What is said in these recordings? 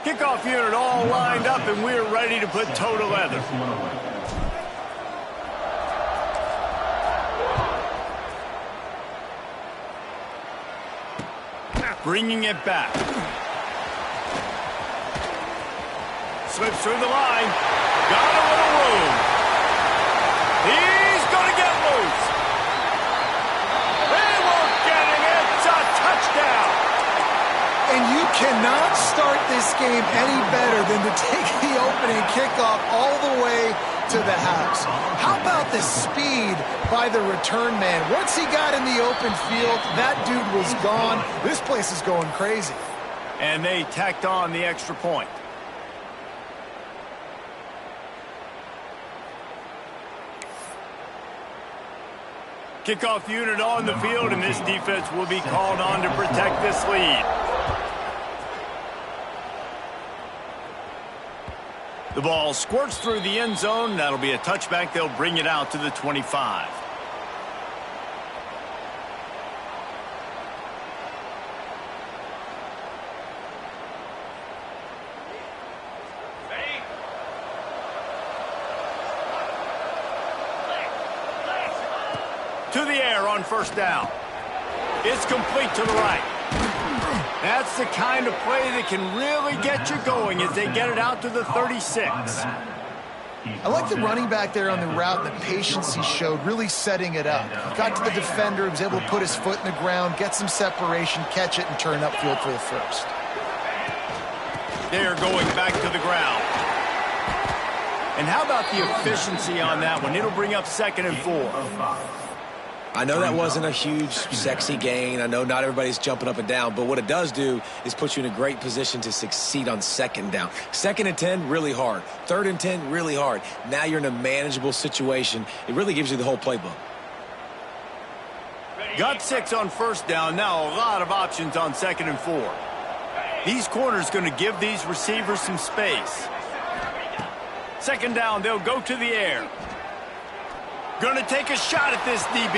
Kickoff unit all lined up, and we're ready to put toe to leather. Bringing it back. Slips through the line. Got a little room. He's going to get loose. They won't get him. It's a touchdown. And you cannot start this game any better than to take the opening kickoff all the way to the house. How about the speed by the return man? Once he got in the open field, that dude was gone. This place is going crazy. And they tacked on the extra point. Kickoff unit on the field, and this defense will be called on to protect this lead. The ball squirts through the end zone. That'll be a touchback. They'll bring it out to the 25. To the air on first down. It's complete to the right. That's the kind of play that can really get you going as they get it out to the 36. I like the running back there on the route, the patience he showed, really setting it up. Got to the defender, was able to put his foot in the ground, get some separation, catch it, and turn upfield for the first. They're going back to the ground. And how about the efficiency on that one? It'll bring up 2nd and 4. I know that wasn't a huge, sexy gain. I know not everybody's jumping up and down, but what it does do is put you in a great position to succeed on 2nd down. 2nd and 10, really hard. 3rd and 10, really hard. Now you're in a manageable situation. It really gives you the whole playbook. Got 6 on first down. Now a lot of options on 2nd and 4. These corners going to give these receivers some space. 2nd down, they'll go to the air. Going to take a shot at this DB.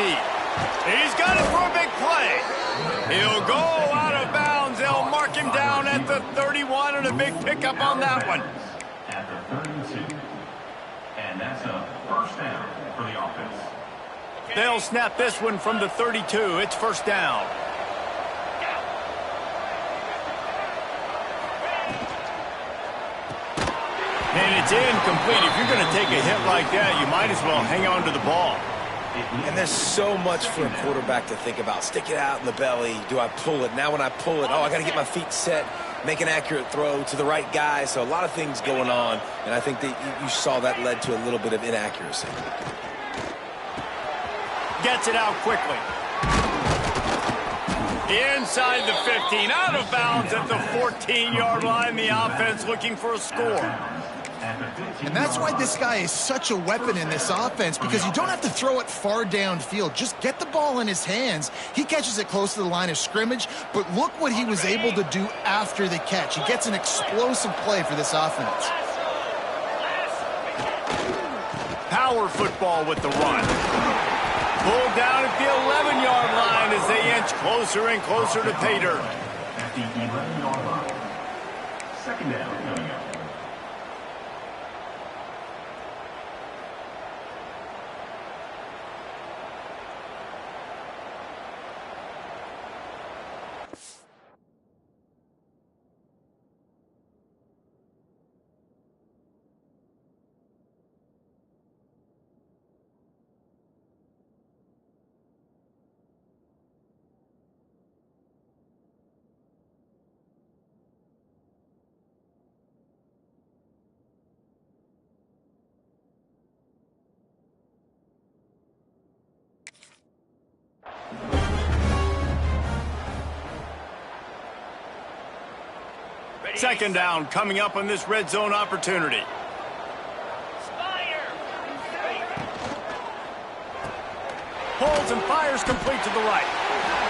He's got it for a big play. He'll go out of bounds. They'll mark him down at the 31, and a big pickup on that one. At the 32. And that's a first down for the offense. They'll snap this one from the 32. It's first down. And it's incomplete. If you're going to take a hit like that, you might as well hang on to the ball. And there's so much for a quarterback to think about. Stick it out in the belly. Do I pull it? Now when I pull it, I got to get my feet set, make an accurate throw to the right guy. So a lot of things going on, and I think that you saw that led to a little bit of inaccuracy. Gets it out quickly. Inside the 15, out of bounds at the 14-yard line. The offense looking for a score. And that's why this guy is such a weapon in this offense, because you don't have to throw it far downfield. Just get the ball in his hands. He catches it close to the line of scrimmage, but look what he was able to do after the catch. He gets an explosive play for this offense. Power football with the run. Pulled down at the 11-yard line as they inch closer and closer to pay dirt. At the 11-yard line. 2nd down coming up. Second down coming up on this red zone opportunity. Pulls and fires complete to the right.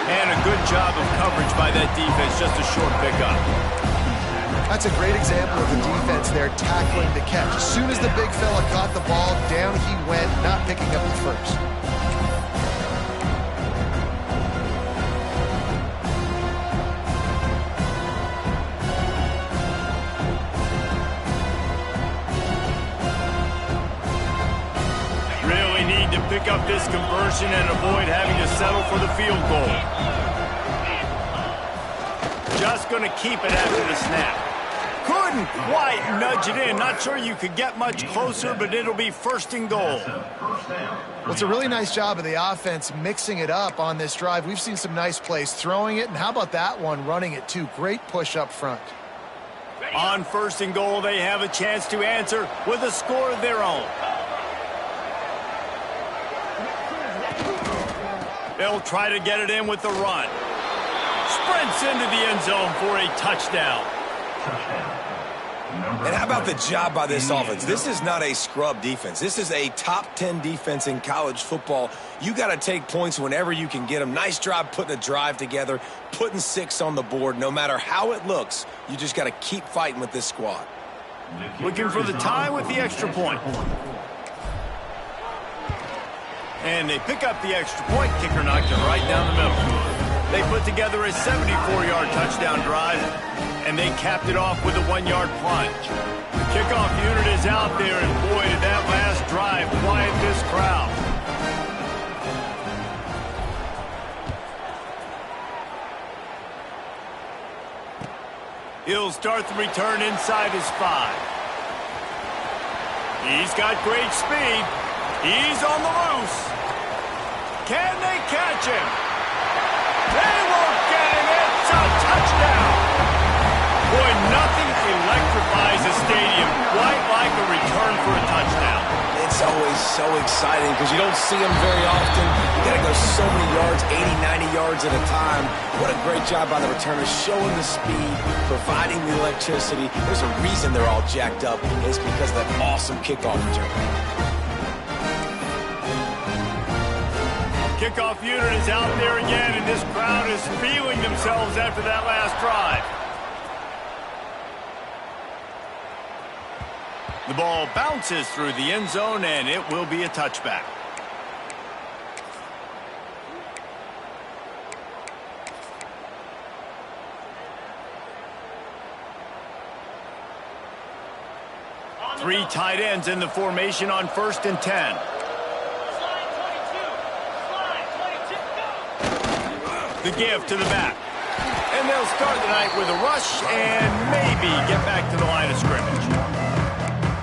And a good job of coverage by that defense, just a short pickup. That's a great example of the defense there tackling the catch. As soon as the big fella caught the ball, down he went, not picking up the first. Really need to pick up this conversion and avoid having to settle for the field goal. Just going to keep it after the snap. Couldn't quite nudge it in. Not sure you could get much closer, but it'll be first and goal. Well, it's a really nice job of the offense mixing it up on this drive. We've seen some nice plays throwing it, and how about that one running it too? Great push up front. On first and goal, they have a chance to answer with a score of their own. They'll try to get it in with the run. Sprints into the end zone for a touchdown. And how about the job by this offense? This is not a scrub defense. This is a top 10 defense in college football. You got to take points whenever you can get them. Nice job putting a drive together, putting 6 on the board. No matter how it looks, you just got to keep fighting with this squad. Looking for the tie with the extra point. And they pick up the extra point. Kicker knocked it right down the middle. They put together a 74-yard touchdown drive, and they capped it off with a 1-yard plunge. The kickoff unit is out there, and boy, did that last drive quiet this crowd. He'll start the return inside his 5. He's got great speed. He's on the loose. Can they catch him? They won't get him. It's a touchdown. Boy, nothing electrifies a stadium quite like a return for a touchdown. It's always so exciting because you don't see them very often. You got to go so many yards, 80, 90 yards at a time. What a great job by the returners, showing the speed, providing the electricity. There's a reason they're all jacked up. It's because of that awesome kickoff return. Kickoff unit is out there again, and this crowd is feeling themselves after that last drive. The ball bounces through the end zone, and it will be a touchback. Three tight ends in the formation on 1st and 10. The give to the back. And they'll start the night with a rush and maybe get back to the line of scrimmage.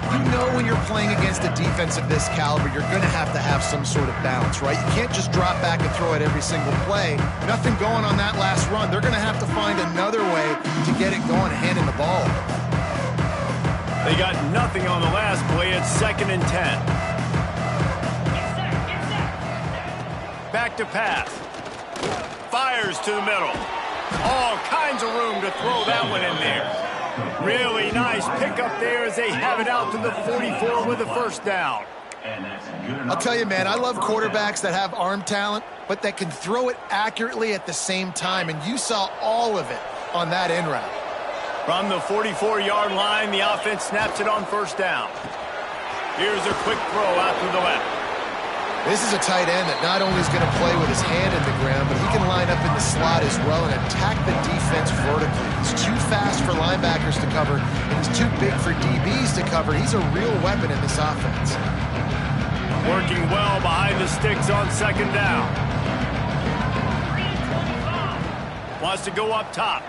You know when you're playing against a defense of this caliber, you're going to have some sort of balance, right? You can't just drop back and throw it every single play. Nothing going on that last run. They're going to have to find another way to get it going, handing the ball. They got nothing on the last play. It's 2nd and 10. Back to pass. Fires to the middle. All kinds of room to throw that one in there. Really nice pickup there as they have it out to the 44 with a first down. I'll tell you, man, I love quarterbacks that have arm talent, but that can throw it accurately at the same time, and you saw all of it on that in route. From the 44-yard line, the offense snaps it on first down. Here's a quick throw out to the left. This is a tight end that not only is going to play with his hand in the ground, but he can line up in the slot as well and attack the defense vertically. He's too fast for linebackers to cover, and he's too big for DBs to cover. He's a real weapon in this offense. Working well behind the sticks on 2nd down. Wants to go up top.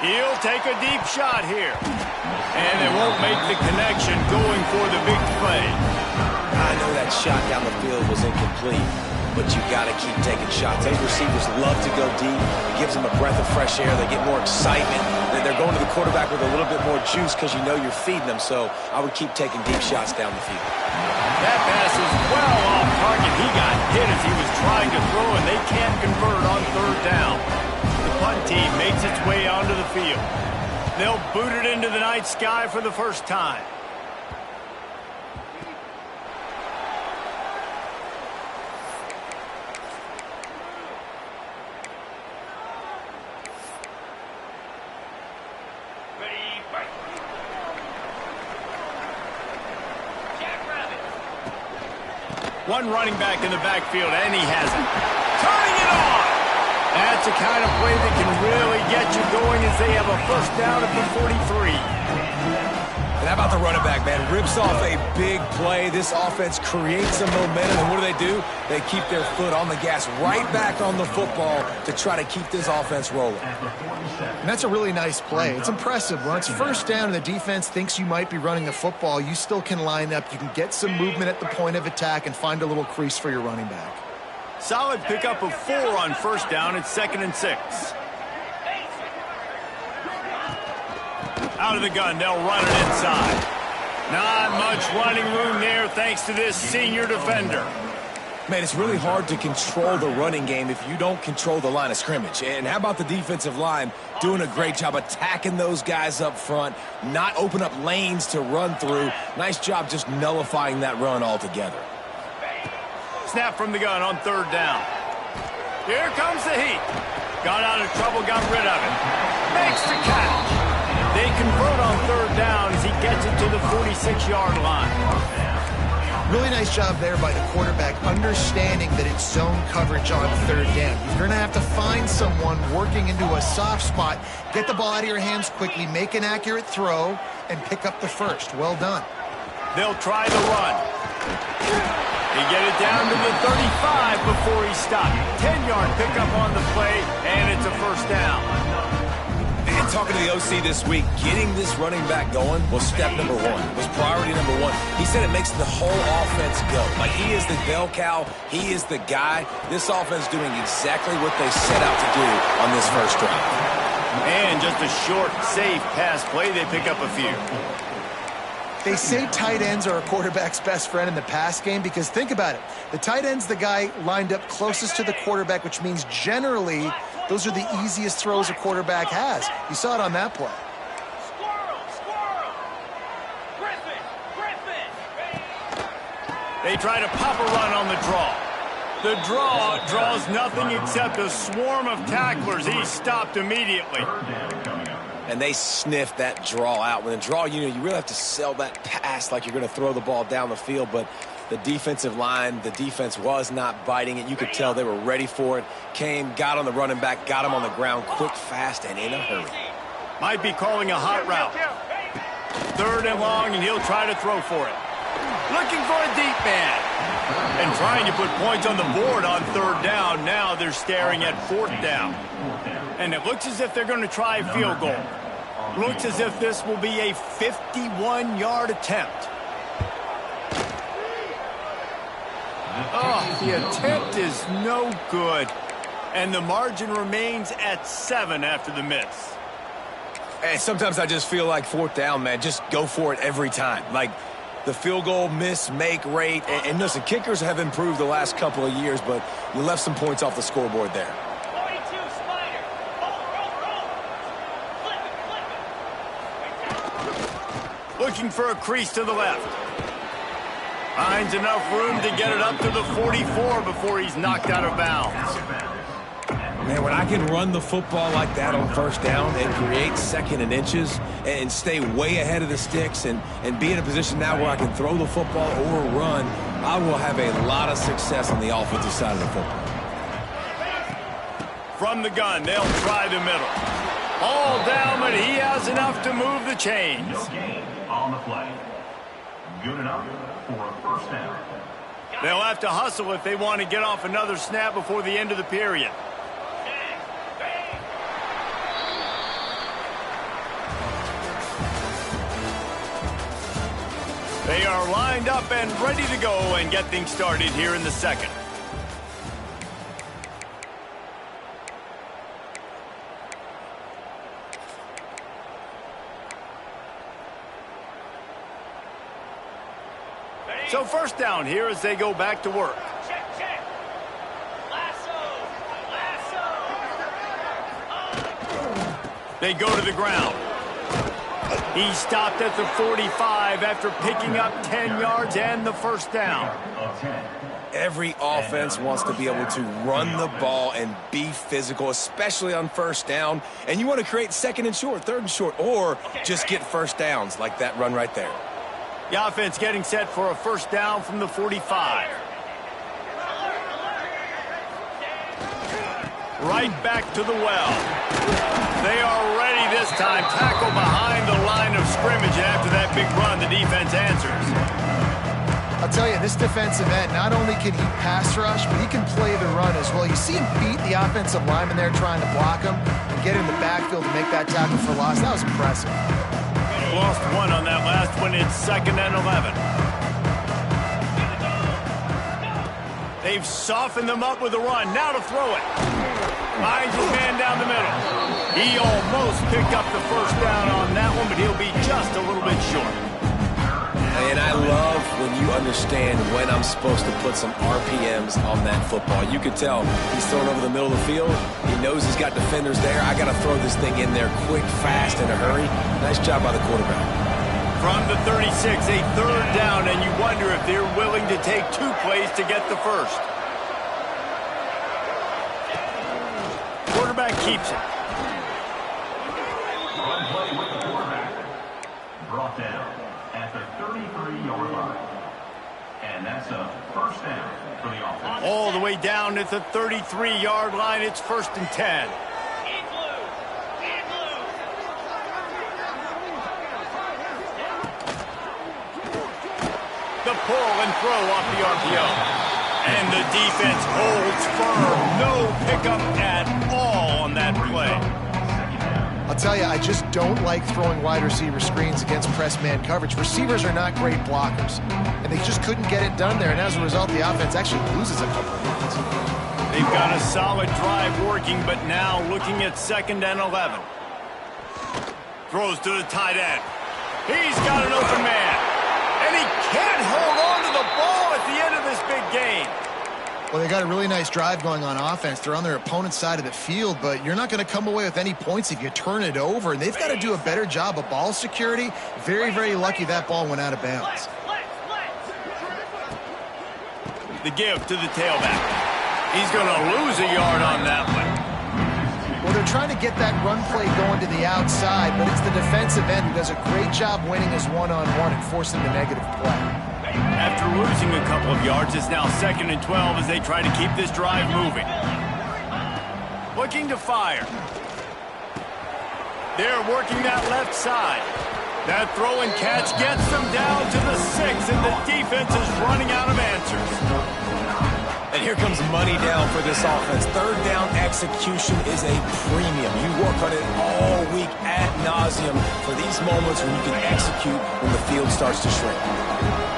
He'll take a deep shot here. And it won't make the connection going for the big play. I know that shot down the field was incomplete, but you got to keep taking shots. Those receivers love to go deep. It gives them a breath of fresh air. They get more excitement. They're going to the quarterback with a little bit more juice because you know you're feeding them. So I would keep taking deep shots down the field. That pass is well off target. He got hit as he was trying to throw, and they can't convert on 3rd down. The punt team makes its way onto the field. They'll boot it into the night sky for the first time. One running back in the backfield, and he has it. Turning it on! That's the kind of play that can really get you going as they have a first down at the 43. And And how about the running back, man? Rips off a big play. This offense creates some momentum, and what do? They keep their foot on the gas, right back on the football to try to keep this offense rolling. And that's a really nice play. It's impressive. When it's first down and the defense thinks you might be running the football, you still can line up. You can get some movement at the point of attack and find a little crease for your running back. Solid pickup of 4 on first down. It's 2nd and 6. Out of the gun, they'll run it inside. Not much running room there thanks to this senior defender. Man, it's really hard to control the running game if you don't control the line of scrimmage. And how about the defensive line doing a great job attacking those guys up front, not open up lanes to run through. Nice job just nullifying that run altogether. Snap from the gun on 3rd down. Here comes the heat. Got out of trouble, got rid of it. Makes the catch. They convert on 3rd down as he gets it to the 46-yard line. Really nice job there by the quarterback, understanding that it's zone coverage on 3rd down. You're going to have to find someone working into a soft spot, get the ball out of your hands quickly, make an accurate throw, and pick up the first. Well done. They'll try the run. He get it down to the 35 before he stopped. 10-yard pickup on the play, and it's a first down. And talking to the OC this week, getting this running back going was step number 1, was priority number 1. He said it makes the whole offense go. Like, he is the bell cow, he is the guy. This offense doing exactly what they set out to do on this first drive. And just a short, safe pass play, they pick up a few. They say tight ends are a quarterback's best friend in the pass game because think about it. The tight end's the guy lined up closest to the quarterback, which means generally those are the easiest throws a quarterback has. You saw it on that play. They try to pop a run on the draw. The draw draws nothing except a swarm of tacklers. He's stopped immediately. And they sniff that draw out. When the draw, you really have to sell that pass like you're going to throw the ball down the field. But the defensive line, the defense was not biting it. You could tell they were ready for it. Came, got on the running back, got him on the ground quick, fast, and in a hurry. Might be calling a hot route. 3rd and long, and he'll try to throw for it. Looking for a deep man. And trying to put points on the board on 3rd down. Now they're staring at 4th down. And it looks as if they're going to try a field goal. Looks as if this will be a 51-yard attempt. Oh, the attempt is no good. And the margin remains at 7 after the miss. And sometimes I just feel like 4th down, man, just go for it every time. Like the field goal miss-make rate. And listen, kickers have improved the last couple of years, but you left some points off the scoreboard there. Looking for a crease to the left. Finds enough room to get it up to the 44 before he's knocked out of bounds. Man, when I can run the football like that on 1st down and create 2nd and inches and stay way ahead of the sticks and be in a position now where I can throw the football or run, I will have a lot of success on the offensive side of the football. From the gun, they'll try the middle. All down, but he has enough to move the chains. On the play. Good enough for a first down. They'll have to hustle if they want to get off another snap before the end of the period. They are lined up and ready to go and get things started here in the 2nd. So 1st down here as they go back to work. Check. Lasso. They go to the ground. He stopped at the 45 after picking up 10 yards and the 1st down. Every offense wants to be able to run the ball and be physical, especially on 1st down. And you want to create 2nd and short, 3rd and short, or just get 1st downs like that run right there. The offense getting set for a 1st down from the 45. Right back to the well. They are ready this time. Tackle behind the line of scrimmage. And after that big run, the defense answers. I'll tell you, this defensive end, not only can he pass rush, but he can play the run as well. You see him beat the offensive lineman there trying to block him and get in the backfield to make that tackle for loss. That was impressive. Lost one on that last one. It's 2nd and 11. They've softened them up with a run. Now to throw it. Finds his man down the middle. He almost picked up the first down on that one, but he'll be just a little bit short. And I love when you understand when I'm supposed to put some RPMs on that football. You can tell he's throwing over the middle of the field. He knows he's got defenders there. I got to throw this thing in there quick, fast, in a hurry. Nice job by the quarterback. From the 36, a 3rd down, and you wonder if they're willing to take 2 plays to get the first. Quarterback keeps it. Run play with the quarterback. Brought down at the 33-yard line. And that's a 1st down for the offense. All the way down at the 33-yard line. It's 1st and 10. The pull and throw off the RPO. And the defense holds firm. No pickup at all on that play. I'll tell you, I just don't like throwing wide receiver screens against press man coverage. Receivers are not great blockers, and they just couldn't get it done there, and as a result, the offense actually loses a couple of yards. They've got a solid drive working, but now looking at 2nd and 11. Throws to the tight end. He's got an open man, and he can't hold on to the ball at the end of this big game. Well, they got a really nice drive going on offense. They're on their opponent's side of the field, but you're not going to come away with any points if you turn it over. And they've got to do a better job of ball security. Very, very lucky that ball went out of bounds. The give to the tailback. He's going to lose a yard on that one. Well, they're trying to get that run play going to the outside, but it's the defensive end who does a great job winning his one-on-one and forcing the negative play. After losing a couple of yards, it's now 2nd and 12 as they try to keep this drive moving. Looking to fire. They're working that left side. That throw and catch gets them down to the 6, and the defense is running out of answers. And here comes money down for this offense. 3rd down execution is a premium. You work on it all week ad nauseum for these moments when you can execute when the field starts to shrink.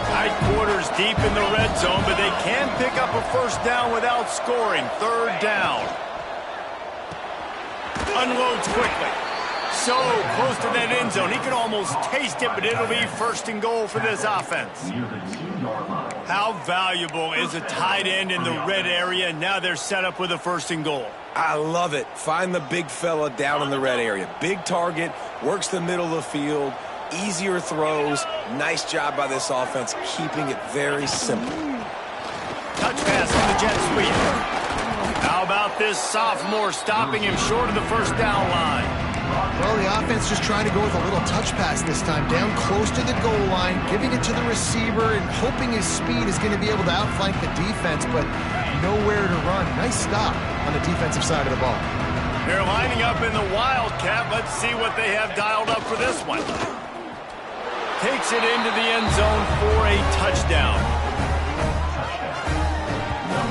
Tight quarters deep in the red zone, but they can pick up a 1st down without scoring. 3rd down. Unloads quickly. So close to that end zone. He can almost taste it, but it'll be 1st and goal for this offense. How valuable is a tight end in the red area? Now they're set up with a 1st and goal. I love it. Find the big fella down in the red area. Big target, works the middle of the field, easier throws. Nice job by this offense, keeping it very simple. Touch pass on the jet sweep. How about this sophomore stopping him short of the 1st down line? Well, the offense just trying to go with a little touch pass this time, down close to the goal line, giving it to the receiver and hoping his speed is going to be able to outflank the defense, but nowhere to run. Nice stop on the defensive side of the ball. They're lining up in the Wildcat. Let's see what they have dialed up for this one. Takes it into the end zone for a touchdown.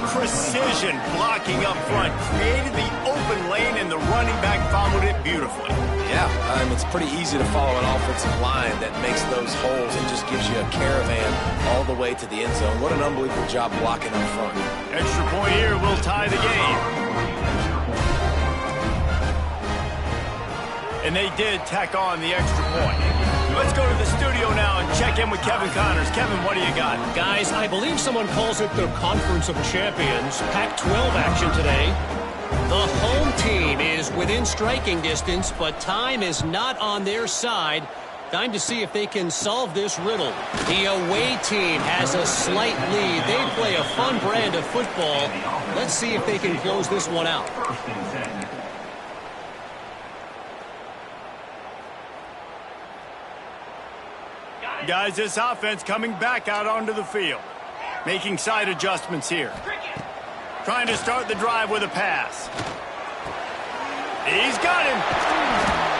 Precision blocking up front, created the open lane, and the running back followed it beautifully. Yeah, it's pretty easy to follow an offensive line that makes those holes and just gives you a caravan all the way to the end zone. What an unbelievable job blocking up front. Extra point here will tie the game. And they did tack on the extra point. Let's go to the studio now and check in with Kevin Connors. Kevin, what do you got? Guys, I believe someone calls it the Conference of Champions. Pac-12 action today. The home team is within striking distance, but time is not on their side. Time to see if they can solve this riddle. The away team has a slight lead. They play a fun brand of football. Let's see if they can close this one out. Guys, this offense coming back out onto the field. Making side adjustments here. Trying to start the drive with a pass. He's got him.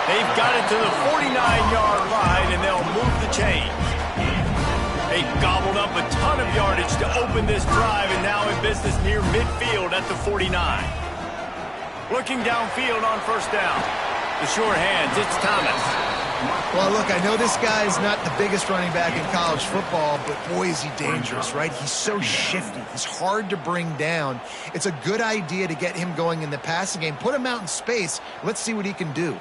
They've got it to the 49-yard line, and they'll move the chains. They gobbled up a ton of yardage to open this drive, and now in business near midfield at the 49. Looking downfield on first down. The sure hands, it's Thomas. Well, look, I know this guy is not the biggest running back in college football, but boy, is he dangerous, right? He's so shifty. He's hard to bring down. It's a good idea to get him going in the passing game. Put him out in space. Let's see what he can do.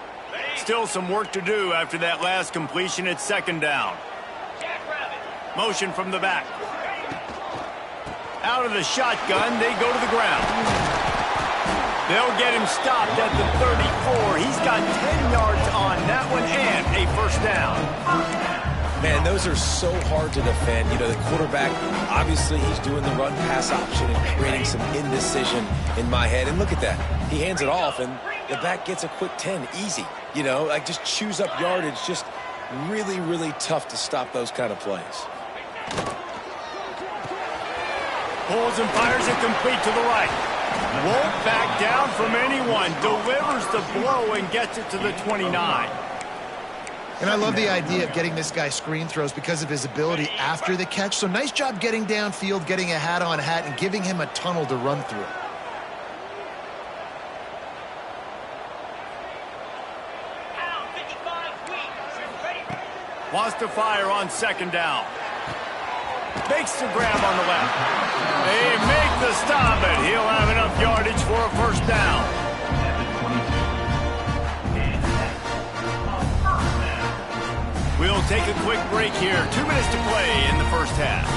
Still some work to do after that last completion at second down. Motion from the back. Out of the shotgun, they go to the ground. They'll get him stopped at the 34. He's got 10 yards on that one and a first down. Man, those are so hard to defend. You know, the quarterback, obviously he's doing the run-pass option and creating some indecision in my head. And look at that. He hands it off, and the back gets a quick 10. Easy. You know, like just chews up yardage. Just really, really tough to stop those kind of plays. Pulls and fires it complete to the right. Won't back down from anyone. Delivers the blow and gets it to the 29. And I love the idea of getting this guy screen throws because of his ability after the catch. So nice job getting downfield, getting a hat-on hat, and giving him a tunnel to run through. Wants to fire on second down. Makes the grab on the left. They make the stop, and he'll have enough yardage for a first down. We'll take a quick break here. 2 minutes to play in the first half.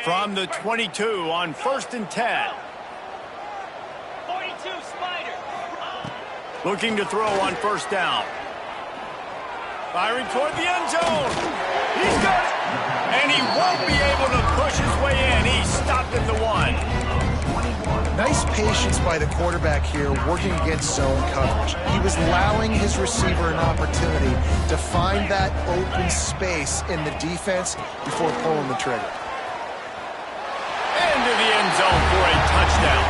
From the 22 on 1st and 10. 42, Spider. Looking to throw on first down. Firing toward the end zone. He's got it. And he won't be able to push his way in. He's stopped at the 1. Nice patience by the quarterback here working against zone coverage. He was allowing his receiver an opportunity to find that open space in the defense before pulling the trigger. Into the end zone for a touchdown.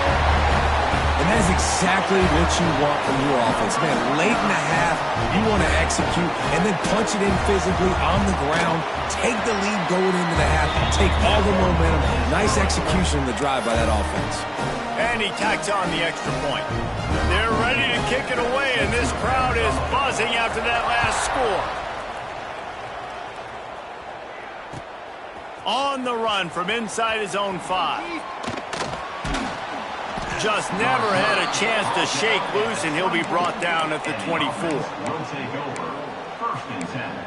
And that is exactly what you want from your offense. Man, late in the half, you want to execute and then punch it in physically on the ground, take the lead going into the half, take all the momentum. Nice execution in the drive by that offense. And he tacks on the extra point. They're ready to kick it away, and this crowd is buzzing after that last score. On the run from inside his own 5. Just never had a chance to shake loose, and he'll be brought down at the 24. Will take over. 1st and 10.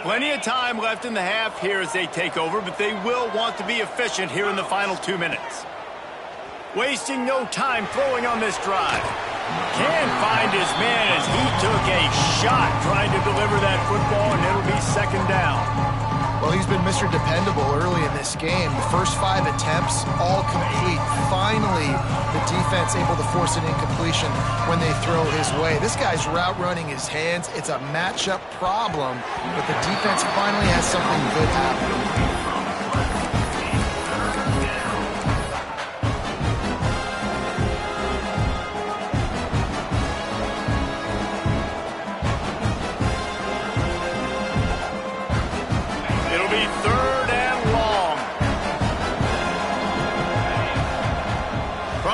Plenty of time left in the half here as they take over, but they will want to be efficient here in the final 2 minutes. Wasting no time throwing on this drive. Can find his man as he took a shot trying to deliver that football, and it'll be second down. Well, he's been Mr. Dependable early in this game. The first 5 attempts, all complete. Finally, the defense able to force an incompletion when they throw his way. This guy's route running his hands. It's a matchup problem, but the defense finally has something good happening.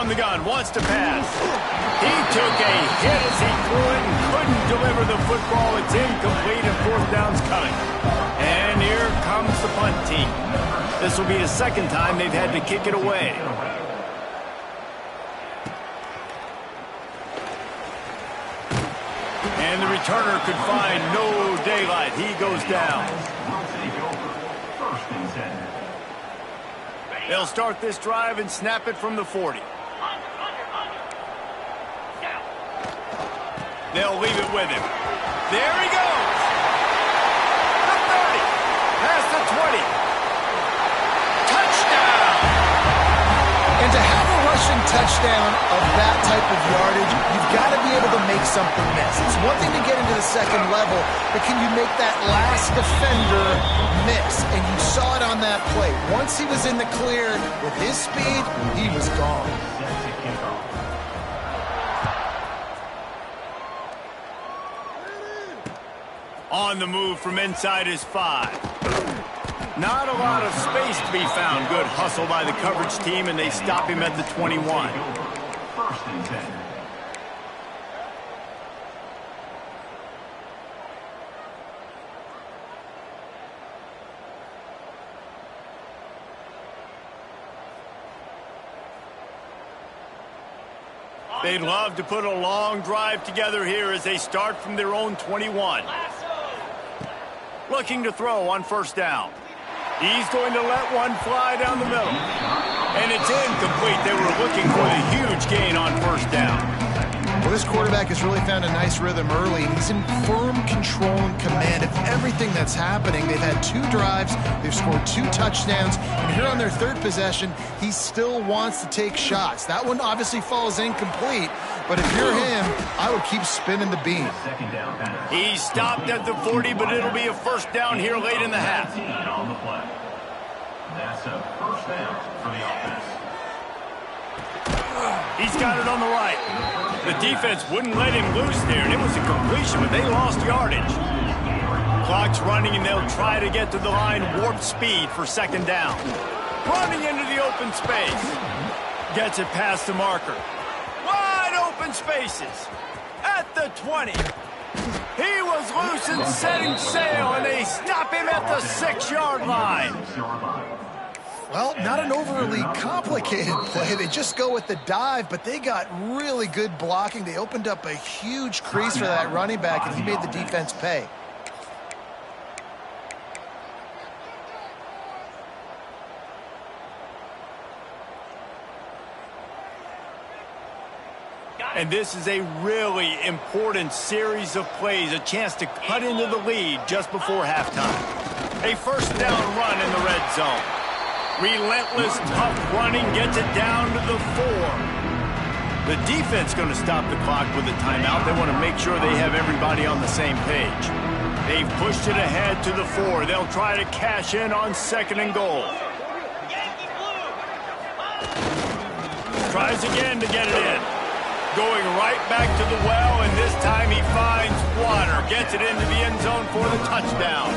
The gun wants to pass. He took a hit as he threw it and couldn't deliver the football. It's incomplete and 4th down's coming. And here comes the punt team. This will be the second time they've had to kick it away. And the returner could find no daylight. He goes down. Will take over. 1st and 10. They'll start this drive and snap it from the 40. They'll leave it with him. There he goes. The 30. Past the 20. Touchdown. And to rushing touchdown of that type of yardage, you've got to be able to make something miss. It's one thing to get into the second level, but can you make that last defender miss? And you saw it on that play. Once he was in the clear with his speed, he was gone. On the move from inside his 5. Not a lot of space to be found. Good hustle by the coverage team, and they stop him at the 21. First and 10. They'd love to put a long drive together here as they start from their own 21. Looking to throw on first down. He's going to let one fly down the middle. And it's incomplete. They were looking for the huge gain on first down. Well, this quarterback has really found a nice rhythm early, and he's in firm control and command of everything that's happening. They've had 2 drives, they've scored 2 touchdowns, and here on their 3rd possession, he still wants to take shots. That one obviously falls incomplete, but if you're him, I would keep spinning the beam. He stopped at the 40, but it'll be a first down here late in the half. On the play. That's a first down for the offense. He's got it on the right. The defense wouldn't let him loose there, and it was a completion, but they lost yardage. Clock's running, and they'll try to get to the line warp speed for second down. Running into the open space. Gets it past the marker. Wide open spaces. At the 20. He was loose and setting sail, and they stop him at the 6-yard line. Well, not an overly complicated play. They just go with the dive, but they got really good blocking. They opened up a huge crease for that running back, and he made the defense pay. And this is a really important series of plays, a chance to cut into the lead just before halftime. A first down run in the red zone. Relentless, tough running gets it down to the 4. The defense going to stop the clock with a timeout. They want to make sure they have everybody on the same page. They've pushed it ahead to the 4. They'll try to cash in on 2nd and goal. Tries again to get it in. Going right back to the well, and this time he finds water. Gets it into the end zone for the touchdown.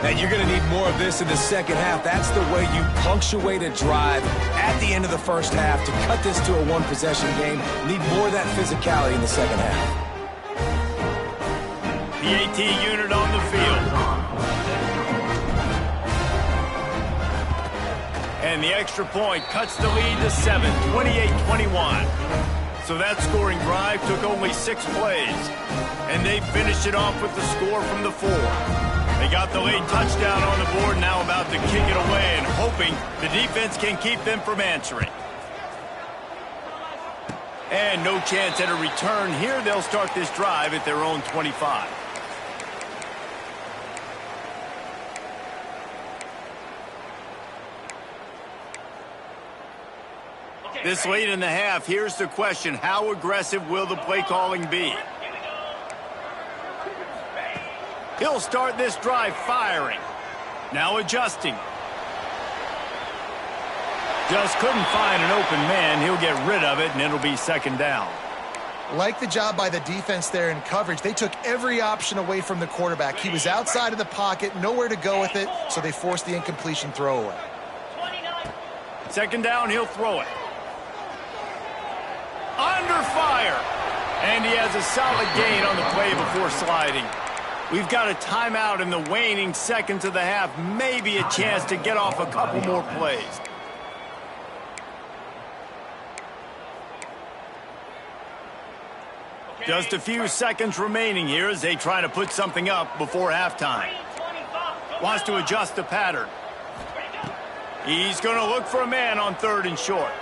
And you're going to need more of this in the second half. That's the way you punctuate a drive at the end of the first half to cut this to a 1-possession game. Need more of that physicality in the second half. PAT unit on the field. And the extra point cuts the lead to 7, 28-21. So that scoring drive took only 6 plays. And they finished it off with the score from the 4. They got the late touchdown on the board, now about to kick it away and hoping the defense can keep them from answering. And no chance at a return here. They'll start this drive at their own 25. This late in the half, here's the question. How aggressive will the play calling be? He'll start this drive firing. Now adjusting. Just couldn't find an open man. He'll get rid of it, and it'll be second down. Like the job by the defense there in coverage. They took every option away from the quarterback. He was outside of the pocket, nowhere to go with it, so they forced the incompletion throwaway. Second down, he'll throw it. Under fire. And he has a solid gain on the play before sliding. We've got a timeout in the waning seconds of the half. Maybe a chance to get off a couple more plays. Just a few seconds remaining here as they try to put something up before halftime. Wants to adjust the pattern. He's going to look for a man on 3rd and short.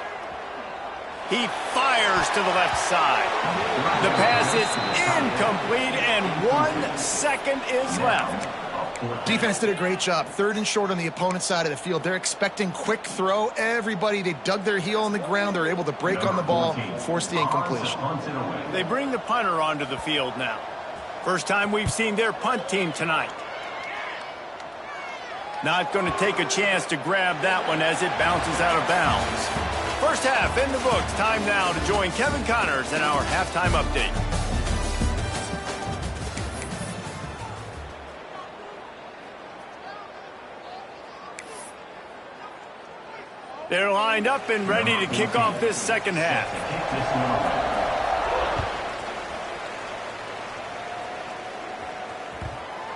He fires to the left side. The pass is incomplete, and 1 second is left. Defense did a great job. 3rd and short on the opponent's side of the field. They're expecting quick throw. Everybody, they dug their heel on the ground. They're able to break on the ball, force the incompletion. They bring the punter onto the field now. First time we've seen their punt team tonight. Not going to take a chance to grab that one as it bounces out of bounds. First half in the books. Time now to join Kevin Connors in our halftime update. They're lined up and ready to kick off this second half.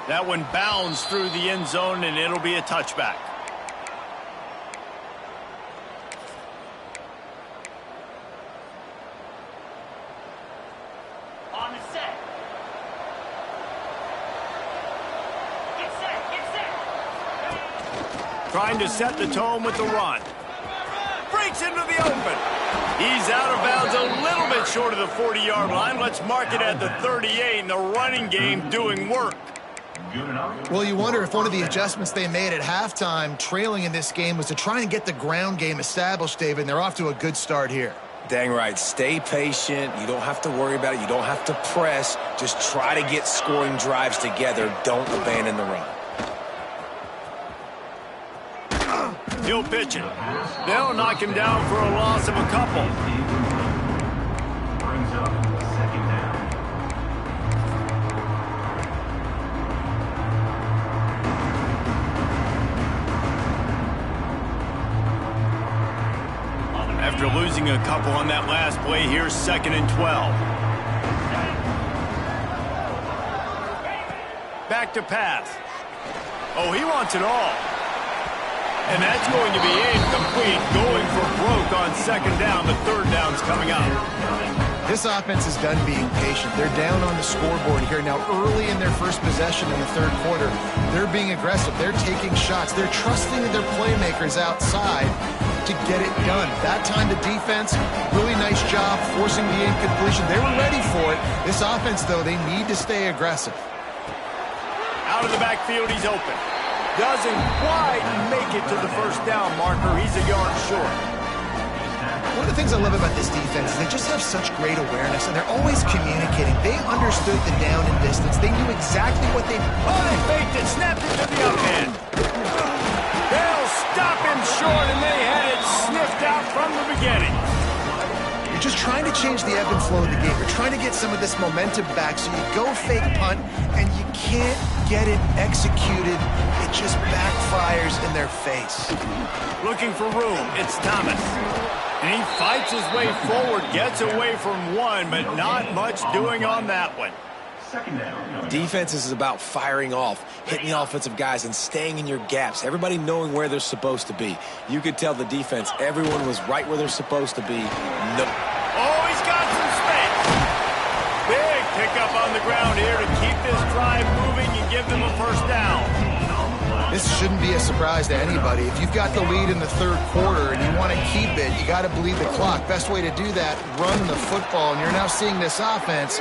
That one bounds through the end zone, and it'll be a touchback. On the set. Get set, get set. Trying to set the tone with the run. Breaks into the open. He's out of bounds a little bit short of the 40-yard line. Let's mark it at the 38, and the running game doing work. Well, you wonder if one of the adjustments they made at halftime, trailing in this game, was to try and get the ground game established, David, and they're off to a good start here. Dang right. Stay patient. You don't have to worry about it. You don't have to press. Just try to get scoring drives together. Don't abandon the run. He'll pitch it. They'll knock him down for a loss of a couple. Brings up 2nd down. After losing a couple on that last play, here's 2nd and 12. Back to pass. Oh, he wants it all. And that's going to be incomplete, going for broke on 2nd down. The 3rd down's coming up. This offense is done being patient. They're down on the scoreboard here. Now, early in their first possession in the 3rd quarter, they're being aggressive. They're taking shots. They're trusting in their playmakers outside to get it done. That time, the defense, really nice job forcing the incompletion. They were ready for it. This offense, though, they need to stay aggressive. Out of the backfield, he's open. Doesn't quite make it to the 1st down marker. He's a yard short. One of the things I love about this defense is they just have such great awareness, and they're always communicating. They understood the down and distance. They knew exactly what they... Oh, they faked it, snapped it to the up end. They'll stop him short, and they had it sniffed out from the beginning. You're just trying to change the ebb and flow of the game. You're trying to get some of this momentum back, so you go fake punt, and you can't get it executed. It just backfires in their face. Looking for room, it's Thomas. And he fights his way forward, gets away from one, but not much doing on that one. 2nd down. Defense is about firing off, hitting the offensive guys, and staying in your gaps. Everybody knowing where they're supposed to be. You could tell the defense, everyone was right where they're supposed to be. No. Oh, he's got some space. Big pickup on the ground here to keep this drive moving and give them a 1st down. This shouldn't be a surprise to anybody. If you've got the lead in the 3rd quarter and you want to keep it, you got to bleed the clock. Best way to do that, run the football. And you're now seeing this offense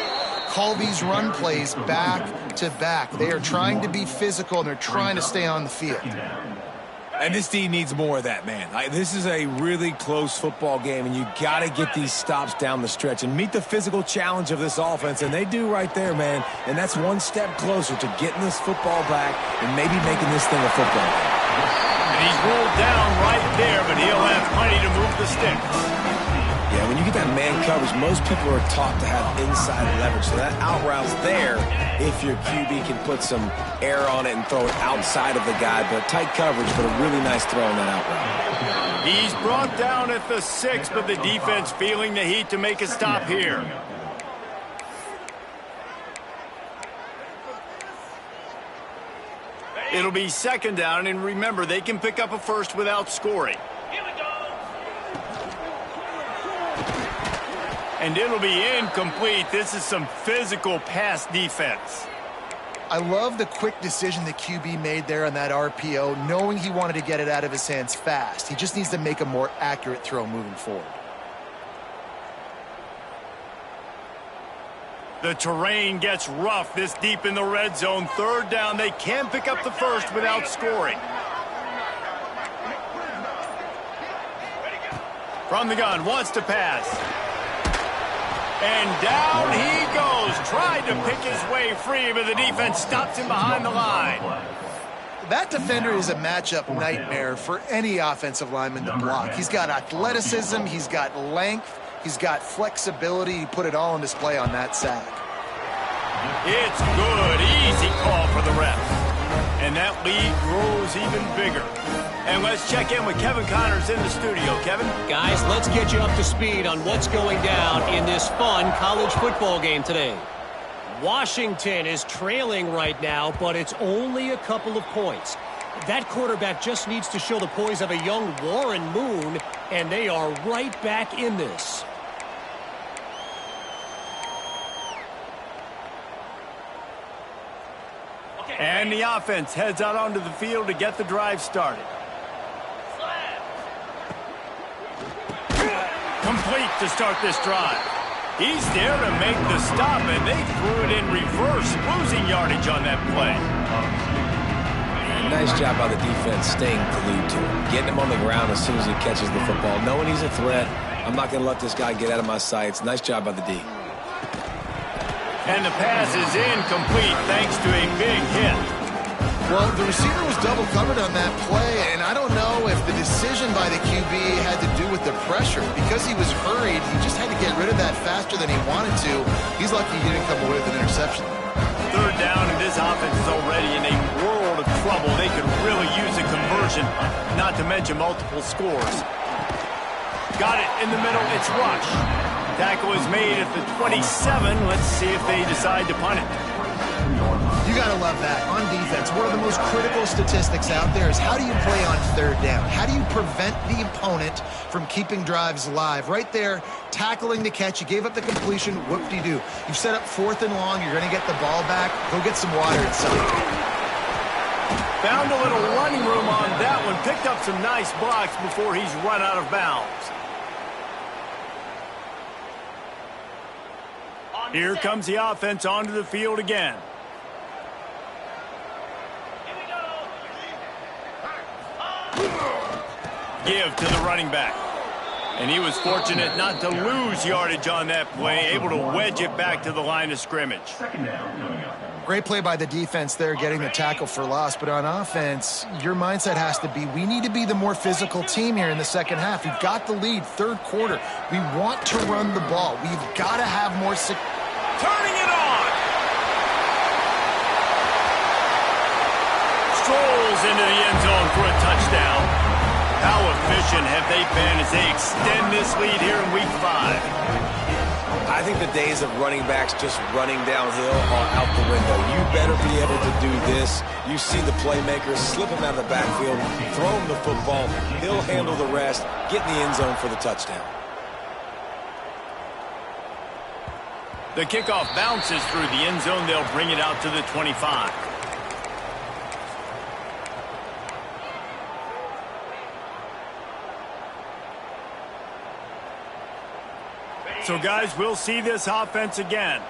call these run plays back to back. They are trying to be physical, and they're trying to stay on the field. And this team needs more of that, man. This is a really close football game, and you got to get these stops down the stretch and meet the physical challenge of this offense, and they do right there, man. And that's one step closer to getting this football back and maybe making this thing a football game. And he's rolled down right there, but he'll have plenty to move the sticks. Yeah, when you get that man coverage, most people are taught to have inside leverage. So that out route's there if your QB can put some air on it and throw it outside of the guy. But tight coverage, but a really nice throw on that out route. He's brought down at the 6, but the defense feeling the heat to make a stop here. It'll be 2nd down, and remember, they can pick up a 1st without scoring. Here we go. And it'll be incomplete. This is some physical pass defense. I love the quick decision the QB made there on that RPO, knowing he wanted to get it out of his hands fast. He just needs to make a more accurate throw moving forward. The terrain gets rough this deep in the red zone. Third down, they can pick up the first without scoring. From the gun, wants to pass. And down he goes. Tried to pick his way free, but the defense stops him behind the line. That defender is a matchup nightmare for any offensive lineman to block. He's got athleticism, he's got length, he's got flexibility. He put it all on display on that sack. It's good. Easy call for the refs. And that lead grows even bigger. And let's check in with Kevin Connors in the studio. Kevin? Guys, let's get you up to speed on what's going down in this fun college football game today. Washington is trailing right now, but it's only a couple of points. That quarterback just needs to show the poise of a young Warren Moon, and they are right back in this. And the offense heads out onto the field to get the drive started. Complete to start this drive. He's there to make the stop, and they threw it in reverse, losing yardage on that play. Nice job by the defense staying glued to him, getting him on the ground as soon as he catches the football, knowing he's a threat. I'm not going to let this guy get out of my sights. Nice job by the D. And the pass is incomplete thanks to a big hit. Well, the receiver was double covered on that play, and I don't know if the decision by the QB had to do with the pressure. Because he was hurried, he just had to get rid of that faster than he wanted to. He's lucky he didn't come away with an interception. Third down, and this offense is already in a world of trouble. They could really use a conversion, not to mention multiple scores. Got it in the middle. It's Rush. Tackle is made at the 27. Let's see if they decide to punt it. You got to love that. On defense, one of the most critical statistics out there is how do you play on third down? How do you prevent the opponent from keeping drives alive? Right there, tackling the catch. You gave up the completion. Whoop-de-doo. You've set up fourth and long. You're going to get the ball back. Go get some water inside. Found a little running room on that one. Picked up some nice blocks before he's run out of bounds. Here comes the offense onto the field again. Give to the running back. And he was fortunate not to lose yardage on that play, able to wedge it back to the line of scrimmage. Second down coming up. Great play by the defense there, getting the tackle for loss. But on offense, your mindset has to be, we need to be the more physical team here in the second half. We've got the lead, third quarter. We want to run the ball. We've got to have more... Turning it on! Strolls into the end zone for a touchdown. How efficient have they been as they extend this lead here in Week 5? I think the days of running backs just running downhill are out the window. You better be able to do this. You see the playmakers, slip him out of the backfield, throw him the football. He'll handle the rest, get in the end zone for the touchdown. The kickoff bounces through the end zone. They'll bring it out to the 25. So, guys, we'll see this offense again.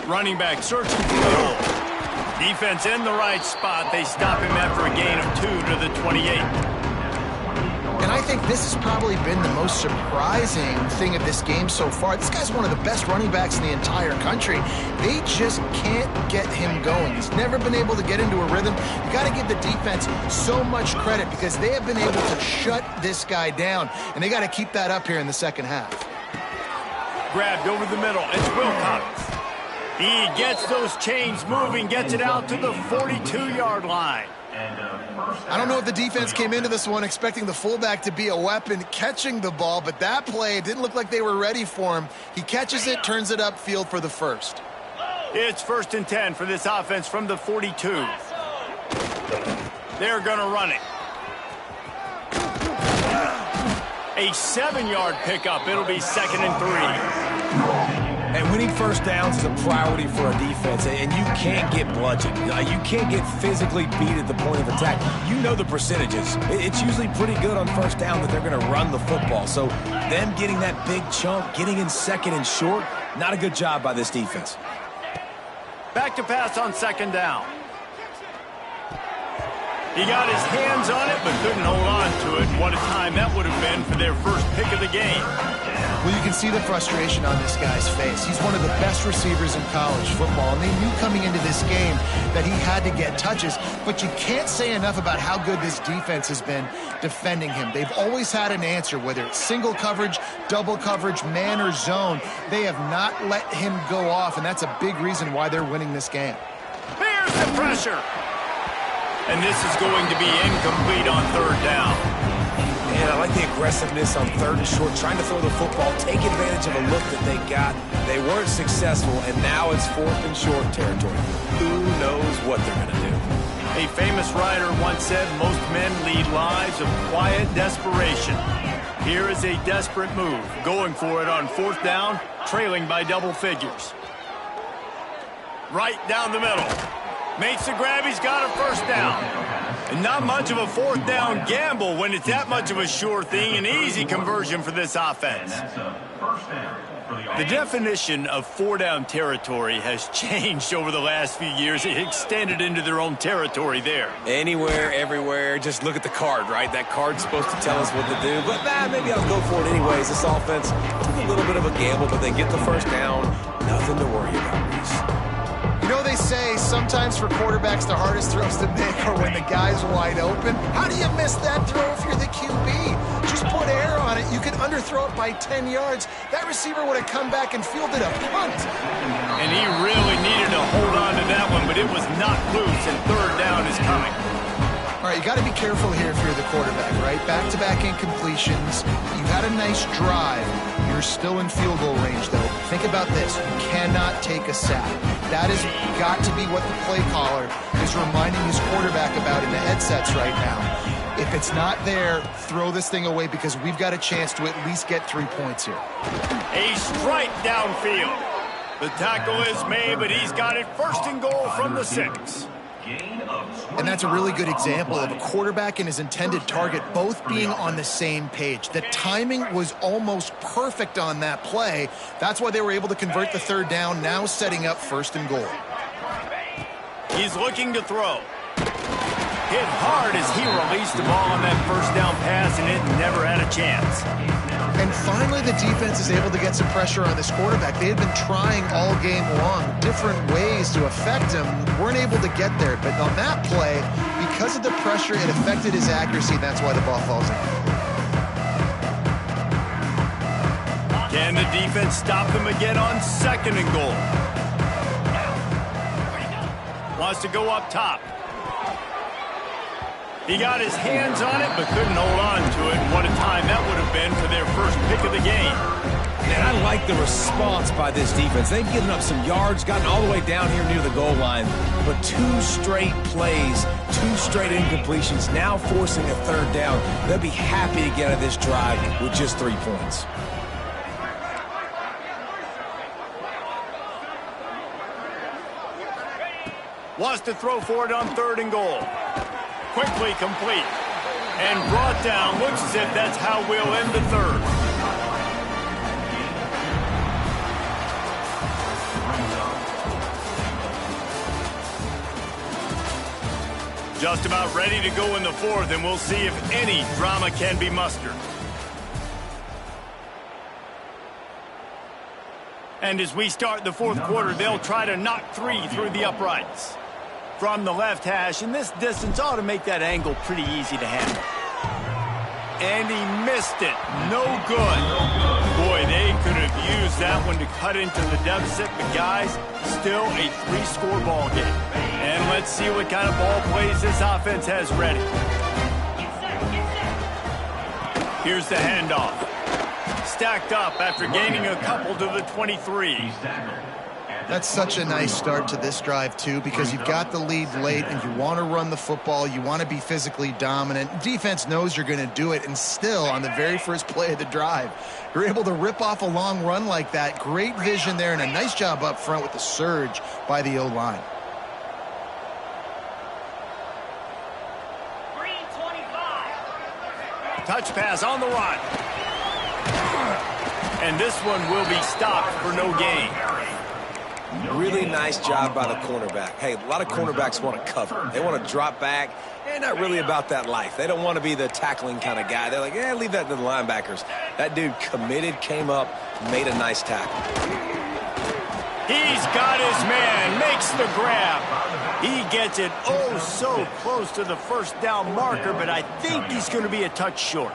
Running back searching for the hole. Defense in the right spot. They stop him after a gain of 2 to the 28. And I think this has probably been the most surprising thing of this game so far. This guy's one of the best running backs in the entire country. They just can't get him going. He's never been able to get into a rhythm. You got to give the defense so much credit because they have been able to shut this guy down, and they got to keep that up here in the second half. Grabbed over the middle. It's Wilcox. He gets those chains moving, gets it out to the 42-yard line. I don't know if the defense came into this one expecting the fullback to be a weapon catching the ball, but that play, it didn't look like they were ready for him. He catches it, turns it upfield for the first. It's 1st and 10 for this offense from the 42. They're going to run it. A 7-yard pickup. It'll be 2nd and 3. And winning first downs is a priority for a defense, and you can't get bludgeoned. You can't get physically beat at the point of attack. You know the percentages. It's usually pretty good on first down that they're going to run the football. So them getting that big chunk, getting in second and short, not a good job by this defense. Back to pass on second down. He got his hands on it, but couldn't hold on to it. What a time that would have been for their first pick of the game. Well, you can see the frustration on this guy's face. He's one of the best receivers in college football, and they knew coming into this game that he had to get touches, but you can't say enough about how good this defense has been defending him. They've always had an answer, whether it's single coverage, double coverage, man or zone. They have not let him go off, and that's a big reason why they're winning this game. There's the pressure. And this is going to be incomplete on third down. Man, I like the aggressiveness on third and short, trying to throw the football, take advantage of a look that they got. They weren't successful, and now it's fourth and short territory. Who knows what they're going to do? A famous writer once said, most men lead lives of quiet desperation. Here is a desperate move, going for it on fourth down, trailing by double figures. Right down the middle. Makes the grab, he's got a first down. And not much of a fourth down gamble when it's that much of a sure thing, an easy conversion for this offense. The definition of four-down territory has changed over the last few years. It extended into their own territory there. Anywhere, everywhere, just look at the card, right? That card's supposed to tell us what to do, but maybe I'll go for it anyways. This offense took a little bit of a gamble, but they get the first down. Nothing to worry about, Reese. You know, they say sometimes for quarterbacks the hardest throws to make are when the guy's wide open. How do you miss that throw if you're the QB? Just put air on it. You can underthrow it by 10 yards. That receiver would have come back and fielded a punt. And he really needed to hold on to that one, but it was not loose, and third down is coming. All right, you got to be careful here if you're the quarterback, right? Back-to-back incompletions. You had a nice drive. You're still in field goal range, though. Think about this. You cannot take a sack. That has got to be what the play caller is reminding his quarterback about in the headsets right now. If it's not there, throw this thing away because we've got a chance to at least get 3 points here. A strike downfield. The tackle is made, but he's got it first and goal from the 6. And that's a really good example of a quarterback and his intended target both being on the same page. The timing was almost perfect on that play. That's why they were able to convert the third down, now setting up first and goal. He's looking to throw. Hit hard as he released the ball on that first down pass, and it never had a chance. And finally, the defense is able to get some pressure on this quarterback. They had been trying all game long different ways to affect him. Weren't able to get there. But on that play, because of the pressure, it affected his accuracy. And that's why the ball falls in. Can the defense stop them again on second and goal? Wants to go up top. He got his hands on it, but couldn't hold on to it. What a time that would have been for their first pick of the game. And I like the response by this defense. They've given up some yards, gotten all the way down here near the goal line. But 2 straight plays, 2 straight incompletions, now forcing a third down. They'll be happy to get out of this drive with just 3 points. Wants to throw for it on third and goal. Quickly complete. And brought down. Looks as if that's how we'll end the third. Just about ready to go in the fourth, and we'll see if any drama can be mustered. And as we start the fourth quarter, they'll try to knock 3 through the uprights. From the left hash, and this distance ought to make that angle pretty easy to handle. And he missed it. No good. Boy, they could have used that one to cut into the deficit, but guys, still a 3-score ball game. And let's see what kind of ball plays this offense has ready. Here's the handoff. Stacked up after gaining a couple to the 23. That's such a nice start to this drive, too, because you've got the lead late and you want to run the football. You want to be physically dominant. Defense knows you're going to do it, and still, on the very first play of the drive, you're able to rip off a long run like that. Great vision there, and a nice job up front with the surge by the O-line. Touch pass on the run. And this one will be stopped for no gain. Really nice job by the cornerback. Hey, a lot of cornerbacks want to cover. They want to drop back. They're not really about that life. They don't want to be the tackling kind of guy. They're like, yeah, leave that to the linebackers. That dude committed, came up, made a nice tackle. He's got his man, makes the grab. He gets it oh so close to the first down marker, but I think he's going to be a touch short.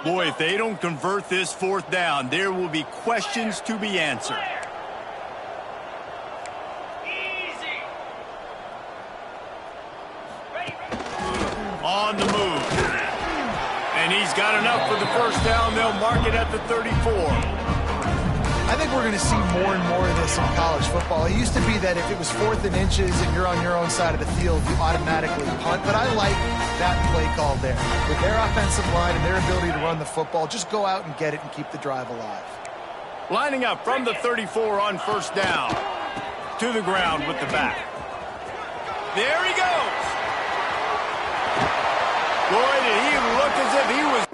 Boy, if they don't convert this fourth down, there will be questions to be answered. Easy. On the move. And he's got enough for the first down. They'll mark it at the 34. I think we're going to see more and more of this in college football. It used to be that if it was 4th and inches and you're on your own side of the field, you automatically punt. But I like that play call there. With their offensive line and their ability to run the football, just go out and get it and keep the drive alive. Lining up from the 34 on first down. To the ground with the back. There he goes. Boy, did he look as if he was